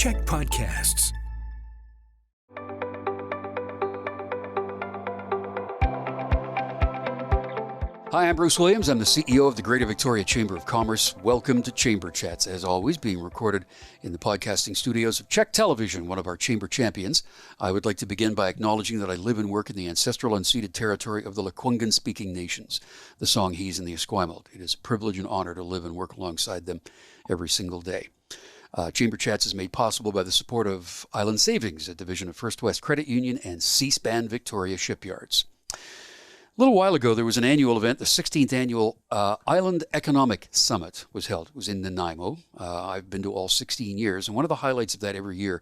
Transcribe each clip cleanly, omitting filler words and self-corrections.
Check Podcasts. Hi, I'm Bruce Williams. I'm the CEO of the Greater Victoria Chamber of Commerce. Welcome to Chamber Chats, as always, being recorded in the podcasting studios of Czech Television, one of our chamber champions. I would like to begin by acknowledging that I live and work in the ancestral unceded territory of the Lekwungen-speaking nations, the Songhees and the Esquimalt. It is a privilege and honor to live and work alongside them every single day. Chamber Chats is made possible by the support of Island Savings, a division of First West Credit Union, and C-SPAN Victoria Shipyards. A little while ago, there was an annual event. The 16th annual Island Economic Summit was held. It was in Nanaimo. I've been to all 16 years, and one of the highlights of that every year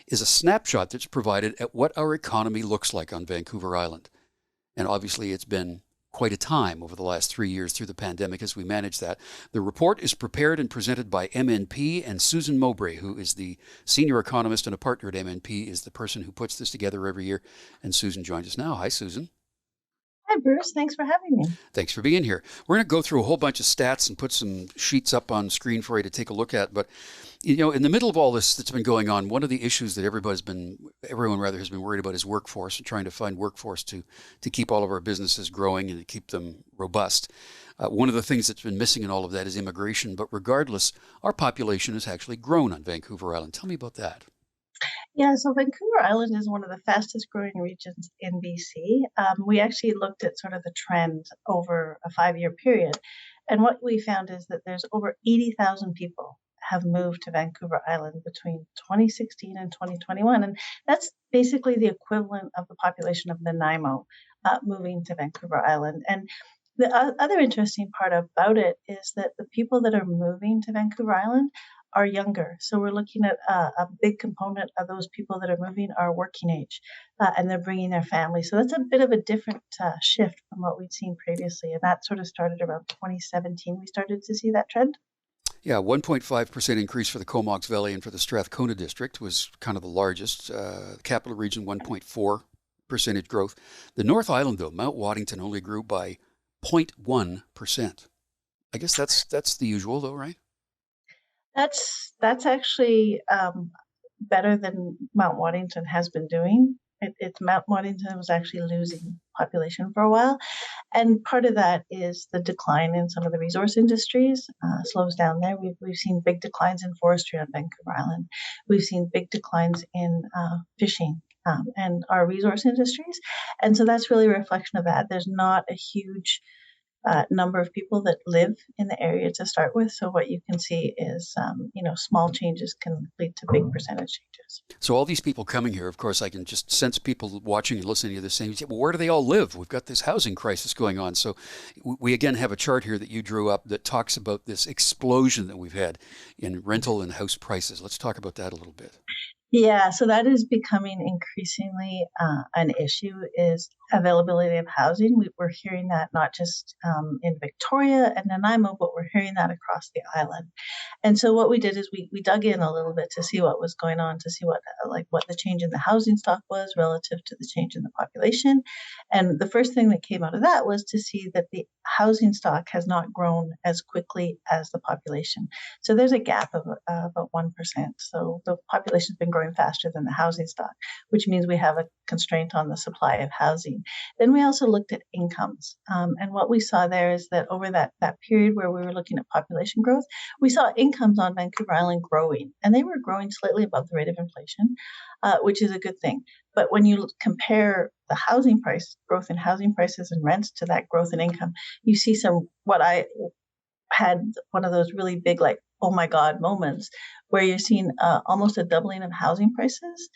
is a snapshot that's provided at what our economy looks like on Vancouver Island. And obviously, it's been quite a time over the last 3 years through the pandemic as we manage that. The report is prepared and presented by MNP, and Susan Mowbray, who is the senior economist and a partner at MNP, is the person who puts this together every year. And Susan joins us now. Hi, Susan. Hi, Bruce. Thanks for having me. Thanks for being here. We're going to go through a whole bunch of stats and put some sheets up on screen for you to take a look at. But, you know, in the middle of all this that's been going on, one of the issues that everyone has been worried about is workforce and trying to find workforce to keep all of our businesses growing and to keep them robust. One of the things that's been missing in all of that is immigration. But regardless, our population has actually grown on Vancouver Island. Tell me about that. Yeah, so Vancouver Island is one of the fastest growing regions in BC. We actually looked at sort of the trend over a 5-year period. And what we found is that there's over 80,000 people have moved to Vancouver Island between 2016 and 2021. And that's basically the equivalent of the population of Nanaimo moving to Vancouver Island. And the other interesting part about it is that the people that are moving to Vancouver Island are younger. So we're looking at a big component of those people that are moving are working age, and they're bringing their family. So that's a bit of a different shift from what we'd seen previously. And that sort of started around 2017. We started to see that trend. Yeah, 1.5% increase for the Comox Valley and for the Strathcona district was kind of the largest. The capital region, 1.4% growth. The North Island, though, Mount Waddington only grew by 0.1%. I guess that's the usual, though, right? That's actually better than Mount Waddington has been doing. It's Mount Waddington was actually losing population for a while, and part of that is the decline in some of the resource industries slows down there. We've seen big declines in forestry on Vancouver Island. We've seen big declines in fishing and our resource industries, and so that's really a reflection of that. There's not a huge number of people that live in the area to start with. So what you can see is, small changes can lead to big percentage changes. So all these people coming here, of course, I can just sense people watching and listening to this saying, well, where do they all live? We've got this housing crisis going on. So we again have a chart here that you drew up that talks about this explosion that we've had in rental and house prices. Let's talk about that a little bit. Yeah, so that is becoming increasingly an issue, is availability of housing. We're hearing that not just in Victoria and Nanaimo, but we're hearing that across the island. And so what we did is we dug in a little bit to see what was going on, to see what the change in the housing stock was relative to the change in the population. And the first thing that came out of that was to see that the housing stock has not grown as quickly as the population. So there's a gap of about 1%. So the population's been growing faster than the housing stock, which means we have a constraint on the supply of housing. Then we also looked at incomes. And what we saw there is that over that period where we were looking at population growth, we saw incomes on Vancouver Island growing, and they were growing slightly above the rate of inflation, which is a good thing. But when you compare the housing price growth in housing prices and rents to that growth in income, you see what I had one of those really big, oh my God moments, where you're seeing almost a doubling of housing prices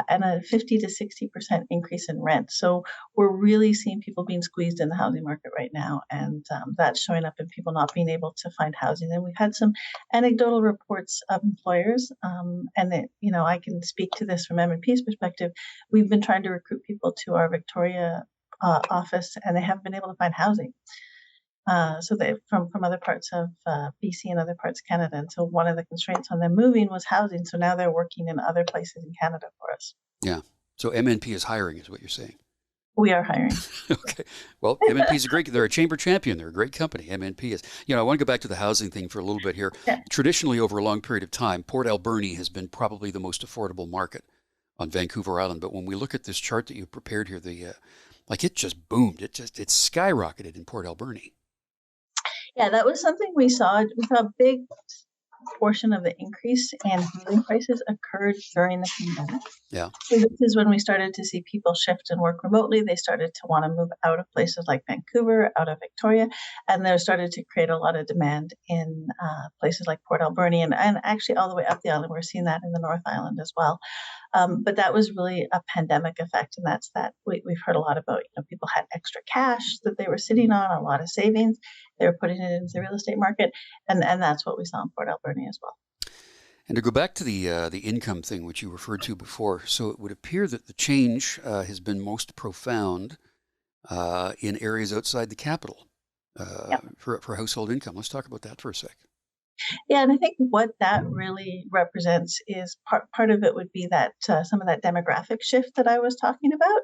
and a 50 to 60% increase in rent. So we're really seeing people being squeezed in the housing market right now, and that's showing up in people not being able to find housing. And we've had some anecdotal reports of employers, and that, I can speak to this from MNP's perspective. We've been trying to recruit people to our Victoria office, and they haven't been able to find housing. So they from other parts of BC and other parts of Canada. And so one of the constraints on them moving was housing. So now they're working in other places in Canada for us. Yeah. So MNP is hiring, is what you're saying. We are hiring. Okay. Well, MNP is they're a chamber champion. They're a great company. MNP is. I want to go back to the housing thing for a little bit here. Yeah. Traditionally, over a long period of time, Port Alberni has been probably the most affordable market on Vancouver Island. But when we look at this chart that you prepared here, it just boomed. It skyrocketed in Port Alberni. Yeah, that was something we saw. We saw a big portion of the increase in housing prices occurred during the pandemic. Yeah. So this is when we started to see people shift and work remotely. They started to want to move out of places like Vancouver, out of Victoria, and there started to create a lot of demand in places like Port Alberni and actually all the way up the island. We're seeing that in the North Island as well. But that was really a pandemic effect, and that's that we've heard a lot about. People had extra cash that they were sitting on, a lot of savings. They were putting it into the real estate market, and that's what we saw in Port Alberni as well. And to go back to the income thing, which you referred to before, so it would appear that the change has been most profound in areas outside the capital for household income. Let's talk about that for a sec. Yeah, and I think what that really represents is part of it would be that some of that demographic shift that I was talking about.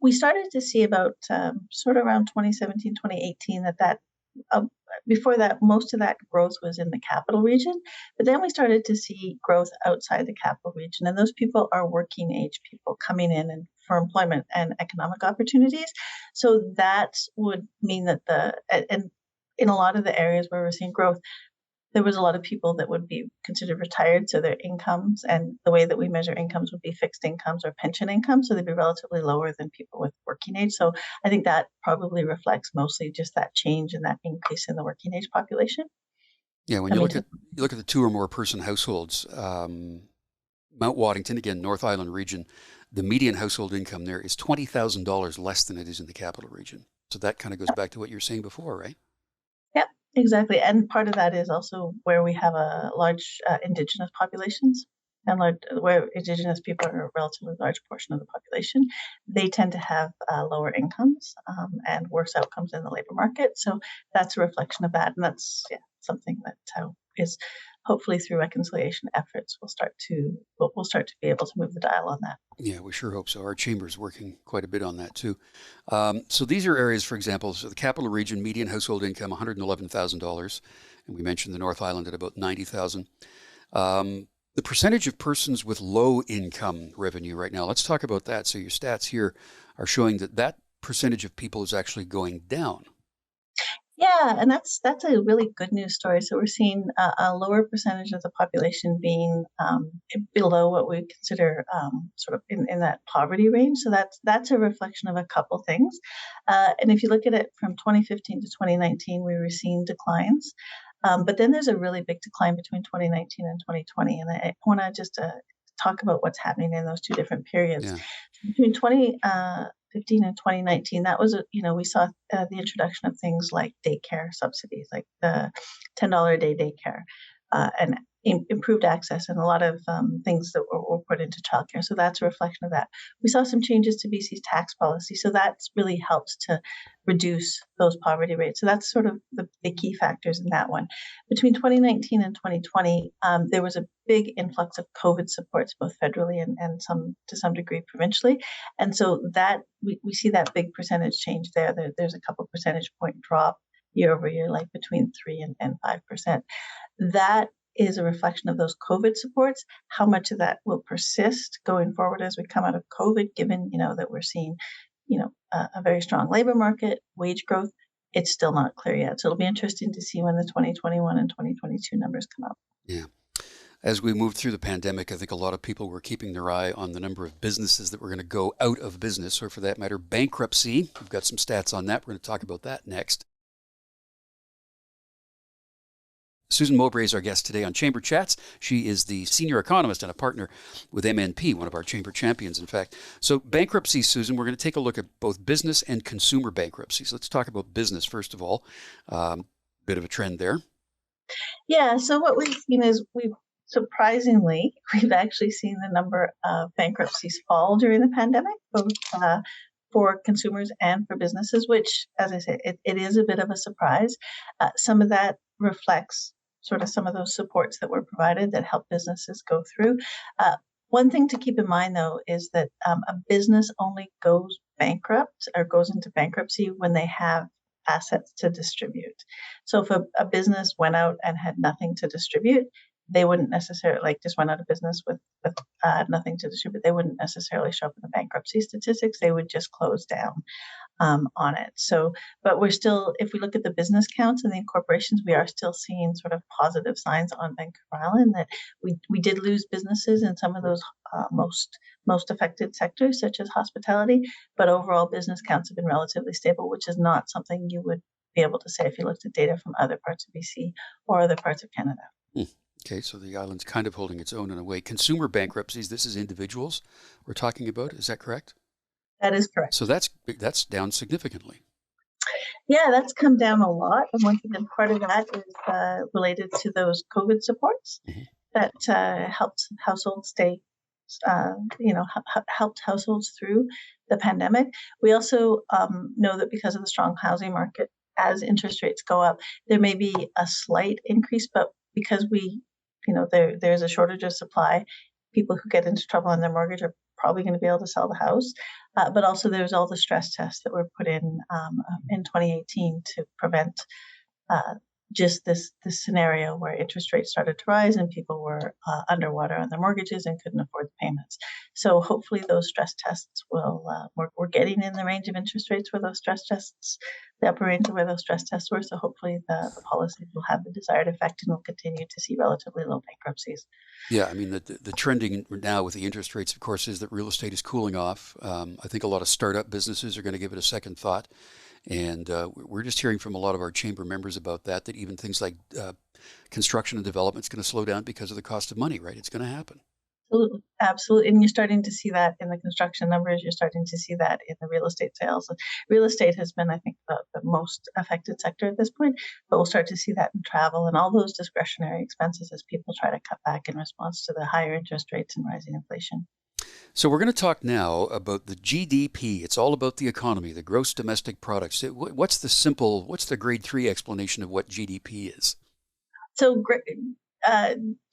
We started to see about sort of around 2017, 2018 that before that, most of that growth was in the capital region, but then we started to see growth outside the capital region, and those people are working age people coming in and for employment and economic opportunities. So that would mean that and in a lot of the areas where we're seeing growth, there was a lot of people that would be considered retired, so their incomes and the way that we measure incomes would be fixed incomes or pension incomes, so they'd be relatively lower than people with working age. So I think that probably reflects mostly just that change and that increase in the working age population. Yeah, when you look at the 2 or more person households, Mount Waddington, again, North Island region, the median household income there is $20,000 less than it is in the capital region. So that kind of goes back to what you were saying before, right? Yep, exactly. And part of that is also where we have a large Indigenous populations, and where Indigenous people are a relatively large portion of the population. They tend to have lower incomes and worse outcomes in the labor market. So that's a reflection of that, and that's something that is hopefully through reconciliation efforts we'll start to be able to move the dial on that. Yeah, we sure hope so. Our chamber's working quite a bit on that too. So these are areas, for example, so the capital region, median household income, $111,000. And we mentioned the North Island at about $90,000. The percentage of persons with low income revenue right now, let's talk about that. So your stats here are showing that percentage of people is actually going down. Yeah, and that's a really good news story. So we're seeing a lower percentage of the population being below what we consider sort of in that poverty range. So that's a reflection of a couple things. And if you look at it from 2015 to 2019, we were seeing declines. But then there's a really big decline between 2019 and 2020. And I want to just talk about what's happening in those two different periods. Yeah. Between 2015 and 2019, that was, we saw the introduction of things like daycare subsidies, like the $10 a day daycare, and improved access, and a lot of things that were put into childcare. So that's a reflection of that. We saw some changes to BC's tax policy, so that's really helps to reduce those poverty rates. So that's sort of the key factors in that one. Between 2019 and 2020, there was a big influx of COVID supports, both federally and to some degree provincially. And so that we see that big percentage change there. There's a couple percentage point drop year over year, like between 3 and 5%. That is a reflection of those COVID supports. How much of that will persist going forward as we come out of COVID, given, that we're seeing, a very strong labor market, wage growth, it's still not clear yet. So it'll be interesting to see when the 2021 and 2022 numbers come out. Yeah. As we moved through the pandemic, I think a lot of people were keeping their eye on the number of businesses that were going to go out of business, or for that matter, bankruptcy. We've got some stats on that. We're going to talk about that next. Susan Mowbray is our guest today on Chamber Chats. She is the senior economist and a partner with MNP, one of our chamber champions, in fact. So bankruptcy, Susan, we're going to take a look at both business and consumer bankruptcies. Let's talk about business, first of all. Bit of a trend there. Yeah, so what we've seen is we've actually seen the number of bankruptcies fall during the pandemic, both for consumers and for businesses, which, as I say, it is a bit of a surprise. Some of that reflects sort of some of those supports that were provided that help businesses go through. One thing to keep in mind, though, is that a business only goes bankrupt or goes into bankruptcy when they have assets to distribute. So if a business went out and had nothing to distribute, they wouldn't necessarily, like, just went out of business with nothing to distribute. They wouldn't necessarily show up in the bankruptcy statistics. They would just close down on it. So, but we're still, if we look at the business counts and the incorporations, we are still seeing sort of positive signs on Vancouver Island that we did lose businesses in some of those most affected sectors, such as hospitality, but overall business counts have been relatively stable, which is not something you would be able to say if you looked at data from other parts of BC or other parts of Canada. Okay, so the island's kind of holding its own in a way. Consumer bankruptcies, this is individuals we're talking about, is that correct? That is correct. So that's down significantly. Yeah, that's come down a lot. And one thing, and part of that is related to those COVID supports that helped households stay, helped households through the pandemic. We also know that because of the strong housing market, as interest rates go up, there may be a slight increase, but because there's a shortage of supply, people who get into trouble on their mortgage are probably going to be able to sell the house. But also there's all the stress tests that were put in 2018 to prevent just this scenario where interest rates started to rise and people were underwater on their mortgages and couldn't afford the payments. So hopefully those stress tests will, we're getting in the range of interest rates where those stress tests, the upper range of where those stress tests were. So hopefully the policies will have the desired effect and we'll continue to see relatively low bankruptcies. Yeah, I mean, the trending now with the interest rates, of course, is that real estate is cooling off. I think a lot of startup businesses are going to give it a second thought. And we're just hearing from a lot of our chamber members about that even things like construction and development is going to slow down because of the cost of money, right? It's going to happen. Absolutely. Absolutely. And you're starting to see that in the construction numbers. You're starting to see that in the real estate sales. Real estate has been, I think, the most affected sector at this point, but we'll start to see that in travel and all those discretionary expenses as people try to cut back in response to the higher interest rates and rising inflation. So we're going to talk now about the GDP. It's all about the economy, the gross domestic products. What's the grade 3 explanation of what GDP is? So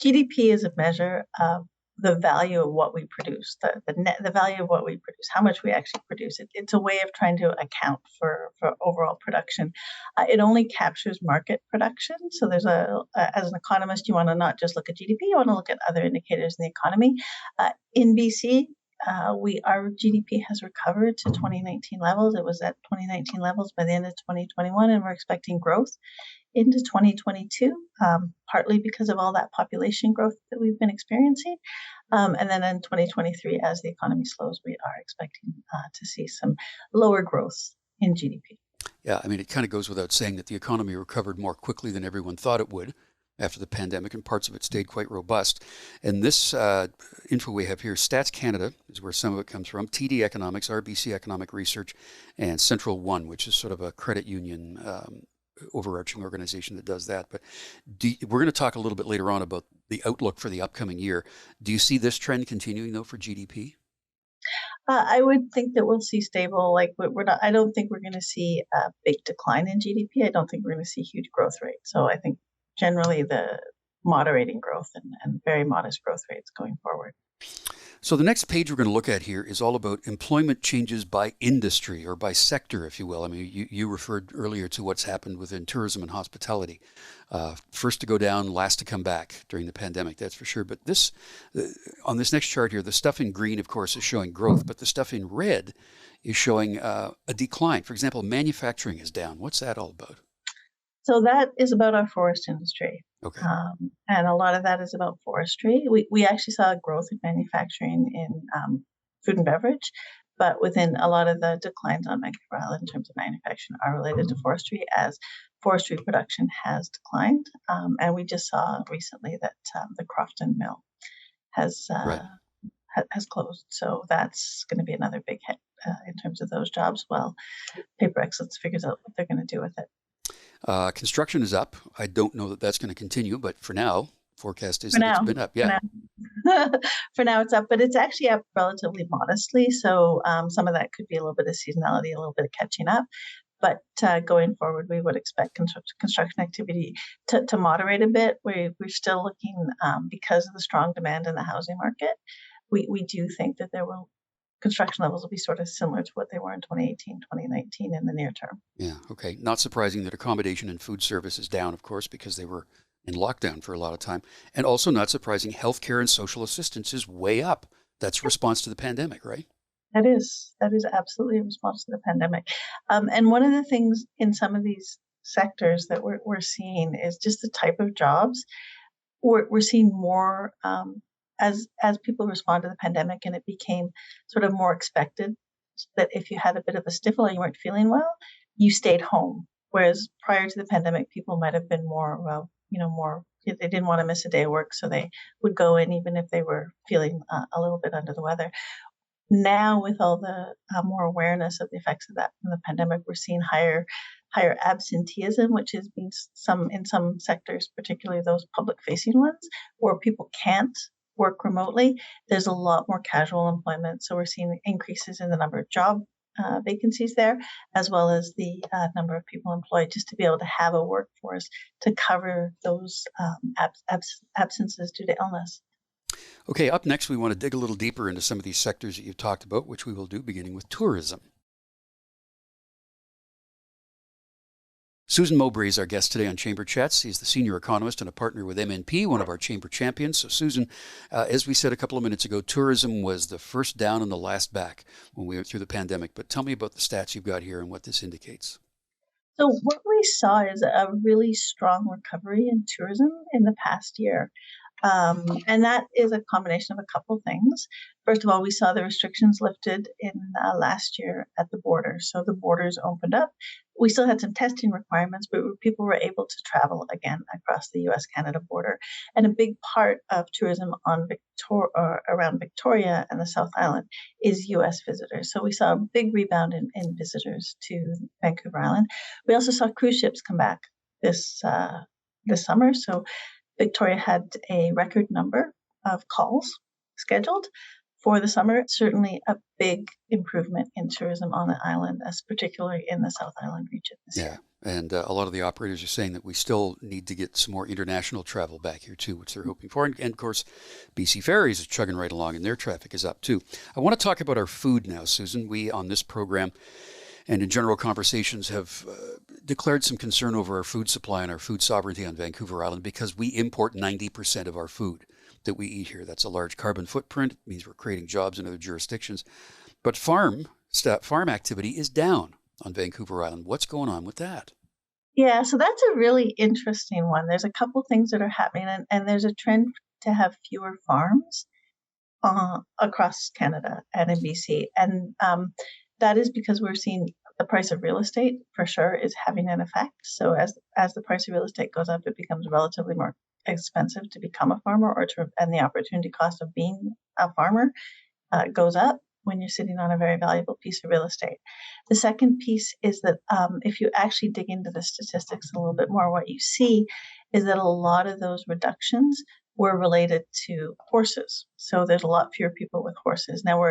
GDP is a measure of the value of what we produce, the value of what we produce, how much we actually produce. It's a way of trying to account for overall production. It only captures market production. So there's as an economist, you want to not just look at GDP, you want to look at other indicators in the economy. In BC, our GDP has recovered to 2019 levels. It was at 2019 levels by the end of 2021, and we're expecting growth into 2022, partly because of all that population growth that we've been experiencing. And then in 2023, as the economy slows, we are expecting to see some lower growth in GDP. Yeah, I mean, it kind of goes without saying that the economy recovered more quickly than everyone thought it would after the pandemic, and parts of it stayed quite robust. And this info we have here, Stats Canada is where some of it comes from, TD Economics, RBC Economic Research, and Central One, which is sort of a credit union overarching organization that does that. But we're going to talk a little bit later on about the outlook for the upcoming year. Do you see this trend continuing, though, for GDP? I would think that we'll see stable. Like we're not. I don't think we're going to see a big decline in GDP. I don't think we're going to see huge growth rates. So I think generally the moderating growth and very modest growth rates going forward. So the next page we're going to look at here is all about employment changes by industry or by sector, if you will. I mean, you referred earlier to what's happened within tourism and hospitality. First to go down, last to come back during the pandemic, that's for sure. But on this next chart here, the stuff in green, of course, is showing growth, but the stuff in red is showing a decline. For example, manufacturing is down. What's that all about? So that is about our forest industry. Okay. And a lot of that is about forestry. We actually saw growth in manufacturing in food and beverage, but within a lot of the declines on Vancouver Island in terms of manufacturing are related to forestry, as forestry production has declined. And we just saw recently that the Crofton mill has closed. So that's going to be another big hit in terms of those jobs. Well, Paper Excellence figures out what they're going to do with it. Construction is up. I don't know that that's going to continue, but for now, forecast is that it's been up. Yeah. For now, it's up, but it's actually up relatively modestly. So some of that could be a little bit of seasonality, a little bit of catching up. But going forward, we would expect construction activity to moderate a bit. We're still looking, because of the strong demand in the housing market, we do think that there will construction levels will be sort of similar to what they were in 2018, 2019 in the near term. Yeah, okay. Not surprising that accommodation and food service is down, of course, because they were in lockdown for a lot of time. And also not surprising, healthcare and social assistance is way up. That's a response to the pandemic, right? That is absolutely a response to the pandemic. And one of the things in some of these sectors that we're seeing is just the type of jobs. We're seeing more as people respond to the pandemic, and it became sort of more expected that if you had a bit of a sniffle or you weren't feeling well, you stayed home. Whereas prior to the pandemic, people might have been more, more, they didn't want to miss a day of work, so they would go in even if they were feeling a little bit under the weather. Now, with all the more awareness of the effects of that from the pandemic, we're seeing higher absenteeism, which is being in some sectors, particularly those public-facing ones, where people can't work remotely. There's a lot more casual employment, so we're seeing increases in the number of job vacancies there, as well as the number of people employed, just to be able to have a workforce to cover those absences due to illness. Okay, up next, we want to dig a little deeper into some of these sectors that you've talked about, which we will do beginning with tourism. Susan Mowbray is our guest today on Chamber Chats. He's the senior economist and a partner with MNP, one of our chamber champions. So, Susan, as we said a couple of minutes ago, tourism was the first down and the last back when we went through the pandemic. But tell me about the stats you've got here and what this indicates. So what we saw is a really strong recovery in tourism in the past year. And that is a combination of a couple things. First of all, we saw the restrictions lifted in last year at the border. So the borders opened up. We still had some testing requirements, but people were able to travel again across the US-Canada border. And a big part of tourism on around Victoria and the South Island is US visitors. So we saw a big rebound in visitors to Vancouver Island. We also saw cruise ships come back this summer. So Victoria had a record number of calls scheduled for the summer. Certainly a big improvement in tourism on the island, as particularly in the South Island region this year. And a lot of the operators are saying that we still need to get some more international travel back here too, which they're hoping for. And of course, BC Ferries is chugging right along and their traffic is up too. I want to talk about our food now, Susan. We, on this program, and in general conversations, have declared some concern over our food supply and our food sovereignty on Vancouver Island because we import 90% of our food that we eat here. That's a large carbon footprint. It means we're creating jobs in other jurisdictions. But farm activity is down on Vancouver Island. What's going on with that? Yeah, so that's a really interesting one. There's a couple things that are happening, and there's a trend to have fewer farms across Canada and in BC. And that is because we're seeing the price of real estate for sure is having an effect. So as the price of real estate goes up, it becomes relatively more expensive to become a farmer, and the opportunity cost of being a farmer goes up when you're sitting on a very valuable piece of real estate. The second piece is that if you actually dig into the statistics a little bit more, what you see is that a lot of those reductions were related to horses. So there's a lot fewer people with horses. Now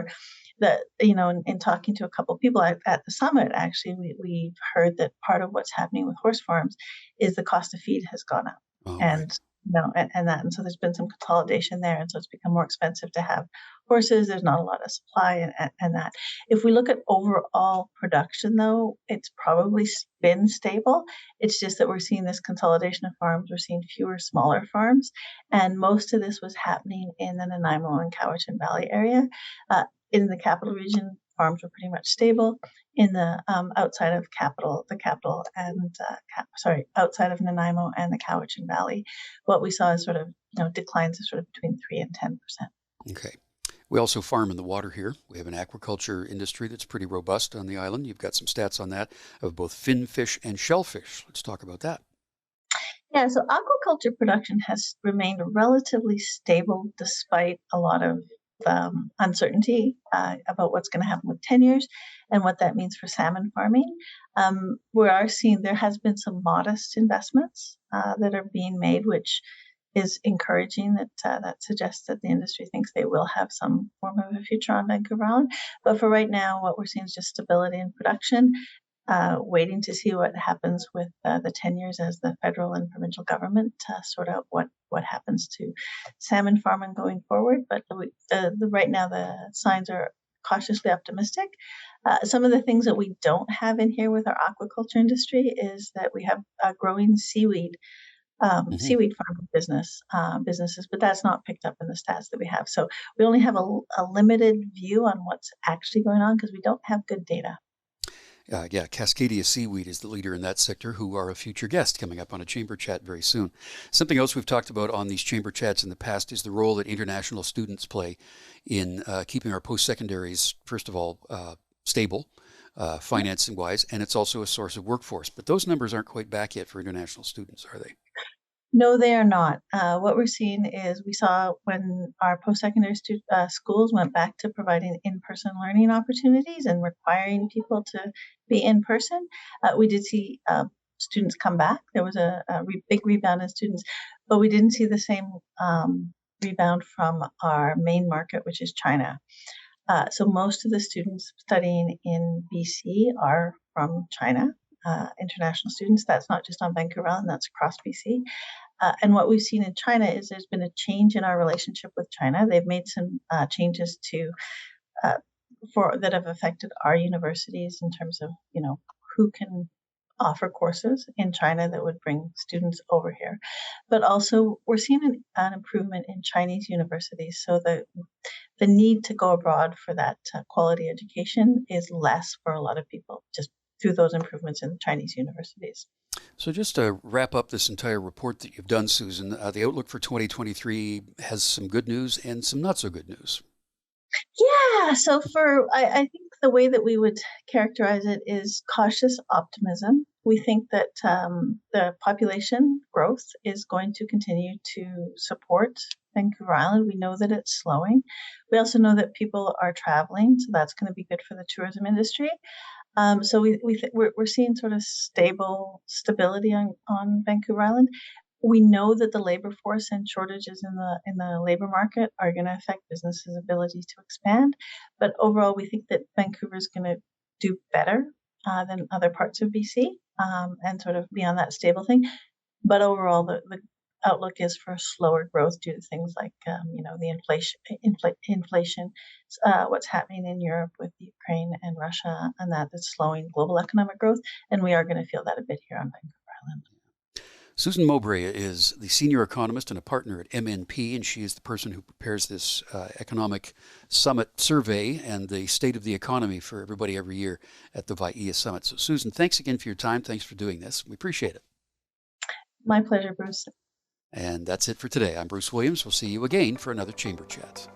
in talking to a couple of people at the summit, actually, we've heard that part of what's happening with horse farms is the cost of feed has gone up. Oh, and right. And so there's been some consolidation there, and so it's become more expensive to have horses. There's not a lot of supply, and that. If we look at overall production, though, it's probably been stable. It's just that we're seeing this consolidation of farms. We're seeing fewer smaller farms, and most of this was happening in the Nanaimo and Cowichan Valley area. In the capital region, farms were pretty much stable. In the outside of outside of Nanaimo and the Cowichan Valley, what we saw is sort of declines of sort of between 3 and 10%. Okay. We also farm in the water here. We have an aquaculture industry that's pretty robust on the island. You've got some stats on that of both finfish and shellfish. Let's talk about that. Yeah, so aquaculture production has remained relatively stable despite a lot of uncertainty about what's going to happen with tenures and what that means for salmon farming. We are seeing there has been some modest investments that are being made, which is encouraging. That suggests that the industry thinks they will have some form of a future on Vancouver Island. But for right now, what we're seeing is just stability in production. Waiting to see what happens with the tenures as the federal and provincial government sort out what happens to salmon farming going forward. But right now the signs are cautiously optimistic. Some of the things that we don't have in here with our aquaculture industry is that we have growing seaweed Hmm. seaweed farming businesses, but that's not picked up in the stats that we have. So we only have a limited view on what's actually going on because we don't have good data. Yeah, Cascadia Seaweed is the leader in that sector, who are a future guest coming up on a chamber chat very soon. Something else we've talked about on these chamber chats in the past is the role that international students play in keeping our post-secondaries, first of all, stable, financing wise, and it's also a source of workforce. But those numbers aren't quite back yet for international students, are they? No, they are not. What we're seeing is we saw when our post-secondary schools went back to providing in-person learning opportunities and requiring people to be in person, we did see students come back. There was a big rebound in students, but we didn't see the same rebound from our main market, which is China. So most of the students studying in BC are from China, international students. That's not just on Vancouver Island, that's across BC. And what we've seen in China is there's been a change in our relationship with China. They've made some changes to uh, for that have affected our universities in terms of who can offer courses in China that would bring students over here. But also we're seeing an improvement in Chinese universities. So the need to go abroad for that quality education is less for a lot of people just through those improvements in Chinese universities. So just to wrap up this entire report that you've done, Susan, the outlook for 2023 has some good news and some not so good news. Yeah, so I think the way that we would characterize it is cautious optimism. We think that the population growth is going to continue to support Vancouver Island. We know that it's slowing. We also know that people are traveling, so that's going to be good for the tourism industry. So we're seeing sort of stability on Vancouver Island. We know that the labor force and shortages in the labor market are going to affect businesses' ability to expand. But overall, we think that Vancouver is going to do better than other parts of BC and sort of be on that stable thing. But overall, the outlook is for slower growth due to things like the inflation, what's happening in Europe with Ukraine and Russia, and that's slowing global economic growth. And we are going to feel that a bit here on Vancouver Island. Susan Mowbray is the senior economist and a partner at MNP, and she is the person who prepares this economic summit survey and the state of the economy for everybody every year at the VIEA Summit. So, Susan, thanks again for your time. Thanks for doing this. We appreciate it. My pleasure, Bruce. And that's it for today. I'm Bruce Williams. We'll see you again for another Chamber Chat.